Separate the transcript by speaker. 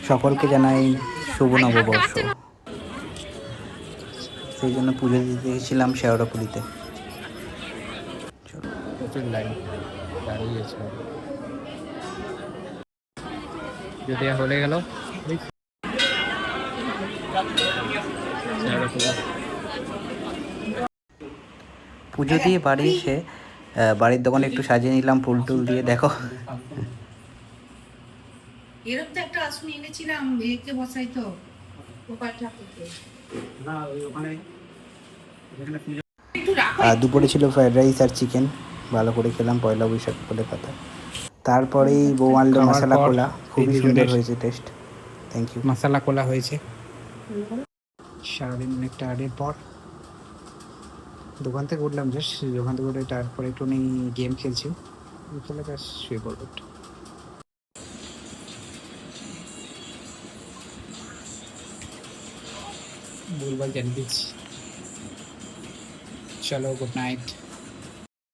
Speaker 1: সকলকে জানাই শুভ নববর্ষ। সেই জন্য পুজো দিতে গেছিলাম শেওড়াপুলিতে।
Speaker 2: প্রচুর লাইন দাঁড়িয়ে গেছিল, যদি হয়ে গেল।
Speaker 1: পুজো দিয়ে বাড়ি এসে বাড়ির দোকানে একটু সাজিয়ে নিলাম ফুল টুল দিয়ে। দেখো
Speaker 3: এরকম তো একটা আসুন এনেছিলাম, একে বসাই তো গোপাল ঠাকুরকে।
Speaker 1: দুপুরে ছিল ফ্রাইড রাইস আর চিকেন, ভালো করে খেলাম পয়লা বৈশাখ বলে কথা। তারপরেই বউ আনলো মশলা কোলা, খুবই সুন্দর হয়েছে taste. Thank you.
Speaker 2: Masala cola হয়েছে সারাদিন অনেক টায়ার্ডের পর। দোকান থেকে উঠলাম জাস্ট, দোকান থেকে উঠে তারপরে একটু গেম খেলছি, খেলে ব্যাস শুয়ে পড়বো একটু। ভুলভাল জানিয়ে দিচ্ছি। চলো, গুড নাইট।